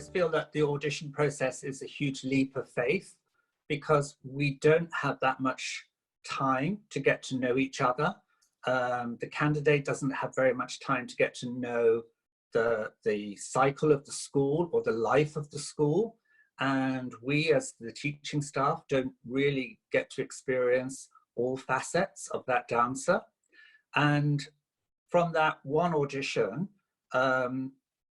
always feel that the audition process is a huge leap of faith because we don't have that much time to get to know each other. The candidate doesn't have very much time to get to know the cycle of the school or the life of the school. And we as the teaching staff don't really get to experience all facets of that dancer. And from that one audition,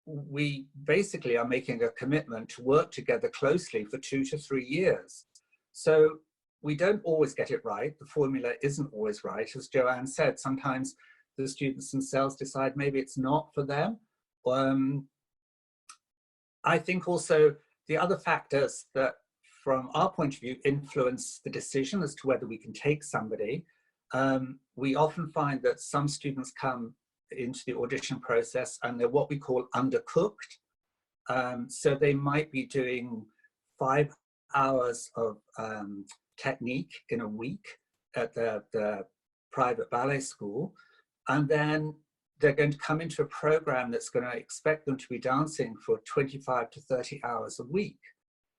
we basically are making a commitment to work together closely for 2 to 3 years. So we don't always get it right. The formula isn't always right. As Joanne said, sometimes the students themselves decide maybe it's not for them. I think also the other factors that from our point of view influence the decision as to whether we can take somebody. We often find that some students come into the audition process and they're what we call undercooked. So they might be doing 5 hours of technique in a week at the private ballet school, and then they're going to come into a program that's going to expect them to be dancing for 25 to 30 hours a week.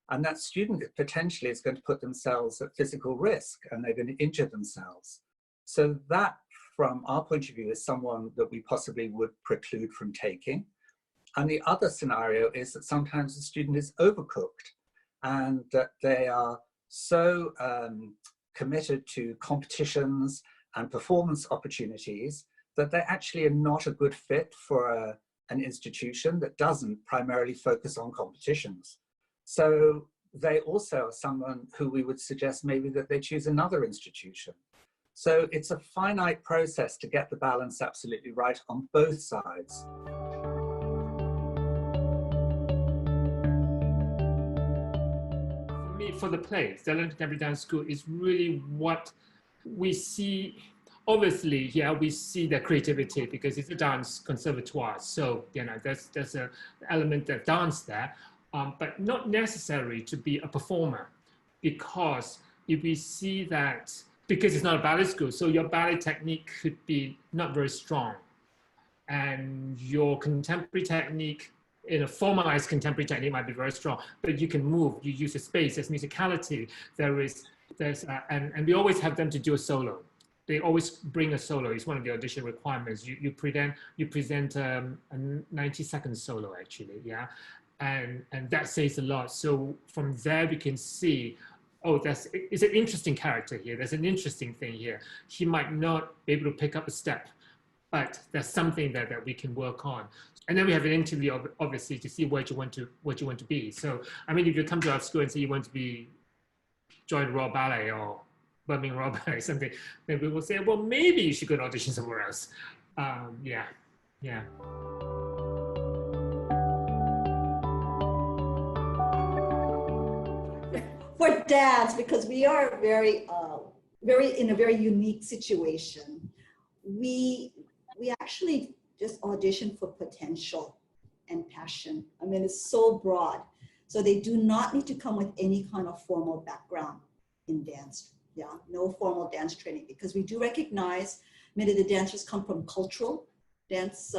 And that student potentially is going to put themselves at physical risk and they're going to injure themselves. So that, from our point of view, is someone that we possibly would preclude from taking. And the other scenario is that sometimes the student is overcooked and that they are so committed to competitions and performance opportunities that they actually are not a good fit for an institution that doesn't primarily focus on competitions. So they also are someone who we would suggest maybe that they choose another institution. So it's a finite process to get the balance absolutely right on both sides. For me, for the play, Stellar Contemporary Dance School is really what we see. Obviously, yeah, we see the creativity because it's a dance conservatoire. So, you know, there's an element of dance there, but not necessary to be a performer, because if we see that, because it's not a ballet school, so your ballet technique could be not very strong, and your contemporary technique, in a formalized contemporary technique, might be very strong, but you can move, you use the space, there's musicality, and we always have them to do a solo. They always bring a solo. It's one of the audition requirements. You present a 90-second solo, actually, yeah, and that says a lot. So from there we can see, oh, it's an interesting character here. There's an interesting thing here. He might not be able to pick up a step, but there's something that we can work on. And then we have an interview, obviously, to see what you want to be. So I mean, if you come to our school and say you want to join Royal Ballet or Birmingham Royal Ballet, something, then we will say, well, maybe you should go and audition somewhere else. Yeah. For dance, because we are very in a very unique situation. We actually just audition for potential and passion. I mean, it's so broad. So they do not need to come with any kind of formal background in dance. Yeah, no formal dance training, because we do recognize many of the dancers come from cultural dance,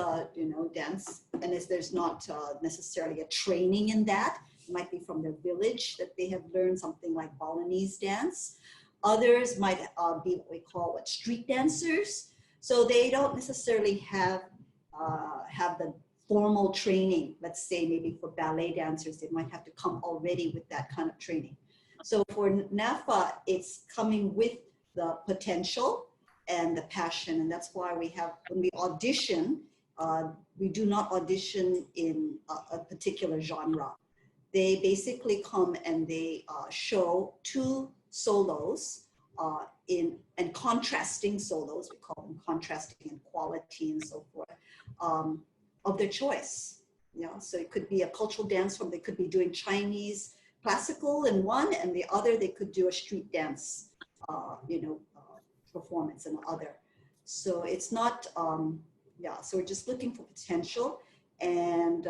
dance, and as there's not necessarily a training in that. It might be from their village that they have learned something like Balinese dance. Others might be what we call street dancers. So they don't necessarily have the formal training. Let's say maybe for ballet dancers, they might have to come already with that kind of training. So for NAFA, it's coming with the potential and the passion. And that's why when we audition, we do not audition in a particular genre. They basically come and they show 2 solos and contrasting solos, we call them contrasting in quality and so forth, of their choice. Yeah, so it could be a cultural dance form. They could be doing Chinese classical in one, and the other they could do a street dance, performance in the other. So it's not, so we're just looking for potential and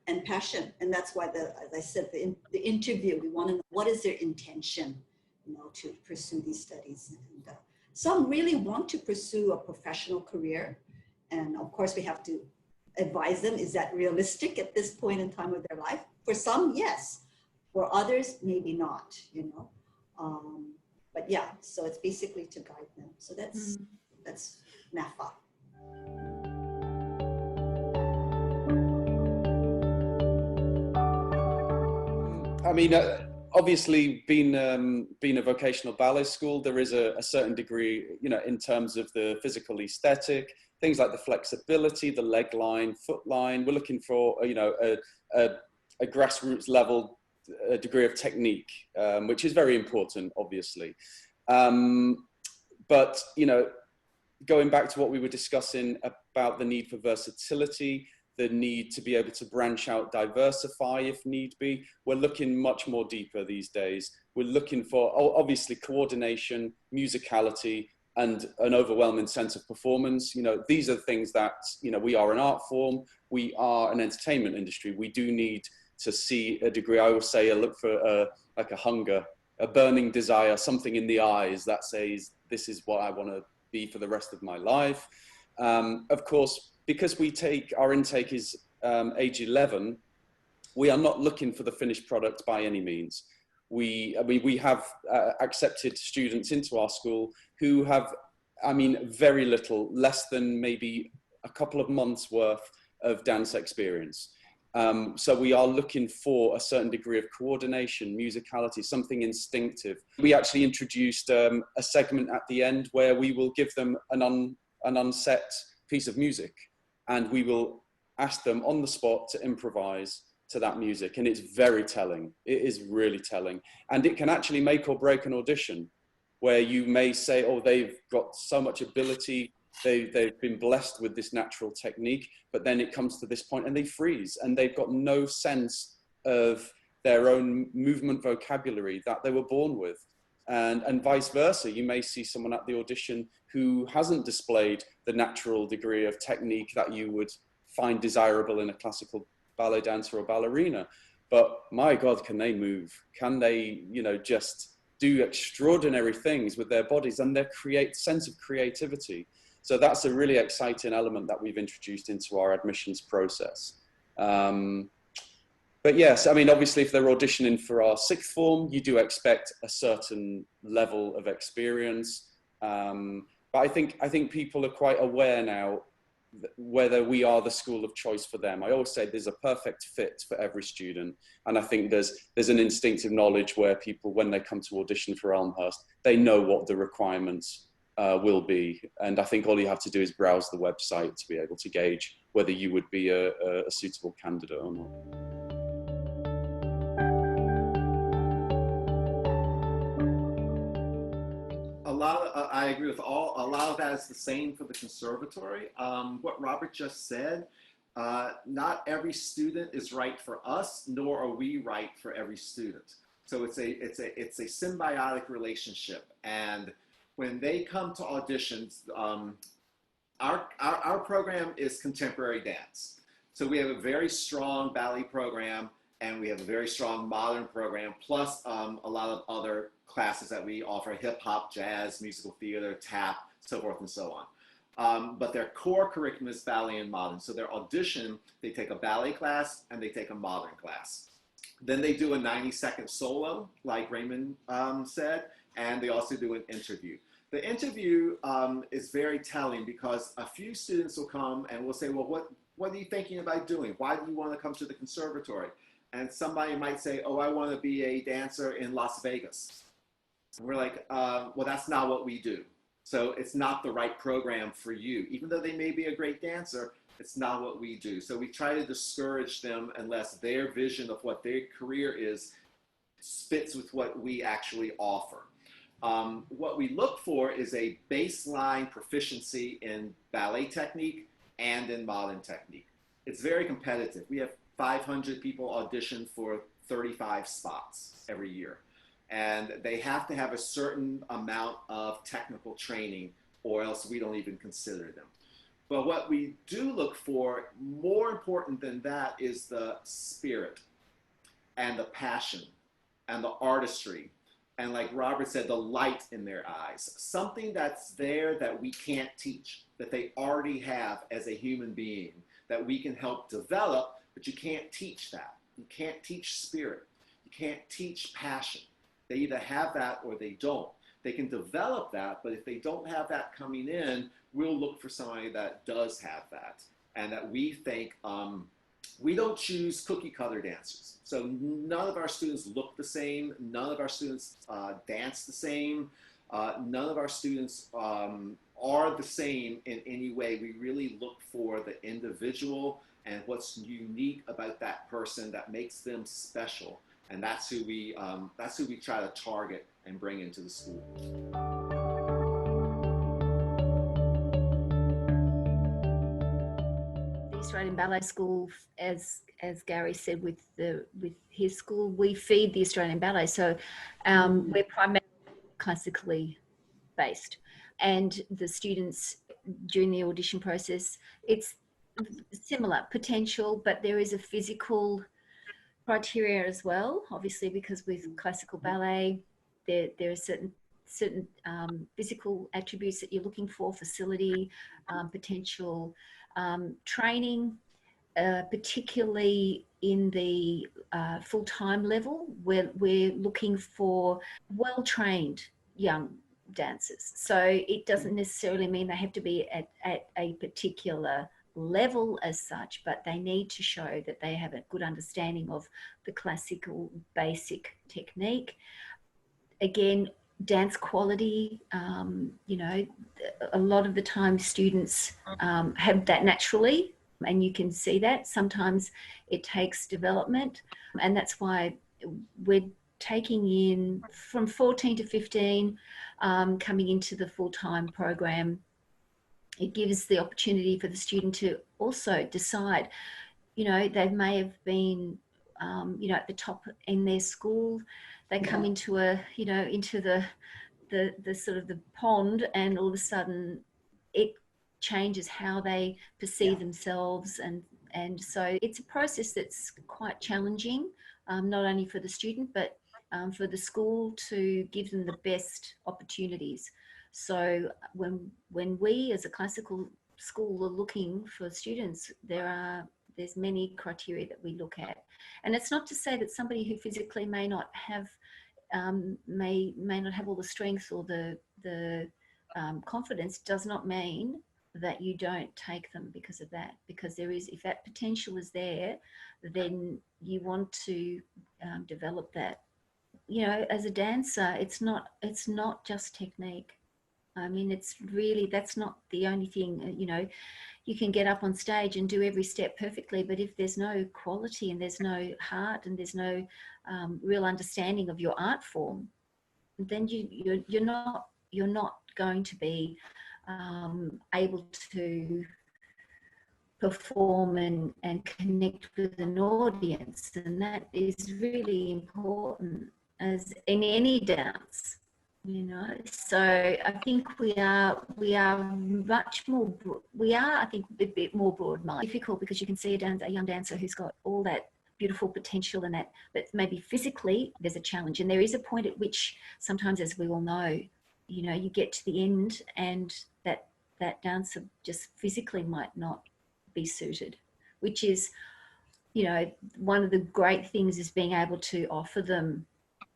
and passion. And that's why, as I said, the interview, we want to know what is their intention, to pursue these studies. And some really want to pursue a professional career. And of course we have to advise them, is that realistic at this point in time of their life? For some, yes. For others, maybe not, you know. But yeah, so it's basically to guide them. So that's NAFA. I mean, obviously, being a vocational ballet school, there is a certain degree, you know, in terms of the physical aesthetic, things like the flexibility, the leg line, foot line. We're looking for, you know, a grassroots level degree of technique, which is very important, obviously. But, you know, going back to what we were discussing about the need for versatility, the need to be able to branch out, diversify if need be. We're looking much more deeper these days. We're looking for, obviously, coordination, musicality, and an overwhelming sense of performance. You know, these are things that, you know, we are an art form, we are an entertainment industry. We do need to see a degree. I always say, I look for like a hunger, a burning desire, something in the eyes that says, this is what I want to be for the rest of my life. Of course, because our intake is age 11, we are not looking for the finished product by any means. We have accepted students into our school who have, I mean, very little, less than maybe a couple of months worth of dance experience. So we are looking for a certain degree of coordination, musicality, something instinctive. We actually introduced a segment at the end where we will give them an unset piece of music, and we will ask them on the spot to improvise to that music. And it's very telling. It is really telling. And it can actually make or break an audition, where you may say, oh, they've got so much ability, they've been blessed with this natural technique, but then it comes to this point and they freeze and they've got no sense of their own movement vocabulary that they were born with. And vice versa, you may see someone at the audition who hasn't displayed the natural degree of technique that you would find desirable in a classical ballet dancer or ballerina. But my God, can they move? Can they, you know, just do extraordinary things with their bodies and their sense of creativity? So that's a really exciting element that we've introduced into our admissions process. But yes, I mean, obviously, if they're auditioning for our sixth form, you do expect a certain level of experience. But I think people are quite aware now whether we are the school of choice for them. I always say there's a perfect fit for every student. And I think there's an instinctive knowledge where people, when they come to audition for Elmhurst, they know what the requirements will be. And I think all you have to do is browse the website to be able to gauge whether you would be a suitable candidate or not. I agree with a lot of that is the same for the conservatory. What Robert just said, not every student is right for us, nor are we right for every student. So it's a symbiotic relationship. And when they come to auditions, our program is contemporary dance. So we have a very strong ballet program, and we have a very strong modern program, plus a lot of other classes that we offer: hip hop, jazz, musical theater, tap, so forth and so on. But their core curriculum is ballet and modern. So their audition, they take a ballet class and they take a modern class. Then they do a 90-second solo, like Raymond said, and they also do an interview. The interview is very telling because a few students will come and will say, well, what are you thinking about doing? Why do you want to come to the conservatory? And somebody might say, oh, I want to be a dancer in Las Vegas. And we're like, well, that's not what we do. So it's not the right program for you. Even though they may be a great dancer, it's not what we do. So we try to discourage them unless their vision of what their career is fits with what we actually offer. What we look for is a baseline proficiency in ballet technique and in modern technique. It's very competitive. We have 500 people audition for 35 spots every year. And they have to have a certain amount of technical training, or else we don't even consider them. But what we do look for, more important than that, is the spirit and the passion and the artistry. And like Robert said, the light in their eyes. Something that's there that we can't teach, that they already have as a human being, that we can help develop, but you can't teach that. You can't teach spirit. You can't teach passion. They either have that or they don't. They can develop that, but if they don't have that coming in, we'll look for somebody that does have that, and that we think, we don't choose cookie cutter dancers. So none of our students look the same. None of our students dance the same. None of our students are the same in any way. We really look for the individual and what's unique about that person that makes them special. And that's who we try to target and bring into the school. Australian Ballet School, as Gary said, with his school, we feed the Australian Ballet, so we're primarily classically based, and the students during the audition process, it's similar potential, but there is a physical criteria as well, obviously, because with classical ballet there are certain physical attributes that you're looking for: facility, potential, training, particularly in the full-time level, where we're looking for well-trained young dancers. So it doesn't necessarily mean they have to be at a particular level as such, but they need to show that they have a good understanding of the classical basic technique. Again, dance quality, you know, a lot of the time students have that naturally, and you can see that. Sometimes it takes development, and that's why we're taking in from 14 to 15 coming into the full-time program. It gives the opportunity for the student to also decide, you know, they may have been, you know, at the top in their school. They come into into the sort of the pond, and all of a sudden it changes how they perceive themselves. And so it's a process that's quite challenging, not only for the student, but for the school, to give them the best opportunities. So when we as a classical school are looking for students, there's many criteria that we look at. And it's not to say that somebody who physically may not have may not have all the strength or the confidence does not mean that you don't take them because of that. Because there is, if that potential is there, then you want to develop that. You know, as a dancer, it's not just technique. I mean, it's really, that's not the only thing. You know, you can get up on stage and do every step perfectly, but if there's no quality and there's no heart and there's no real understanding of your art form, then you're not going to be able to perform and connect with an audience. And that is really important, as in any dance, you know. So I think we are much more, I think a bit more broad-minded. Difficult because you can see a young dancer who's got all that beautiful potential and that, but maybe physically there's a challenge. And there is a point at which sometimes, as we all know, you know, you get to the end and that dancer just physically might not be suited, which is, you know, one of the great things is being able to offer them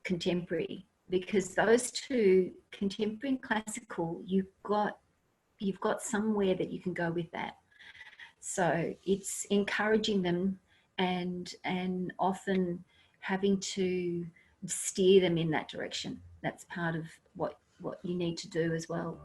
contemporary, because those two, contemporary and classical, you've got somewhere that you can go with that. So it's encouraging them and often having to steer them in that direction. That's part of what you need to do as well.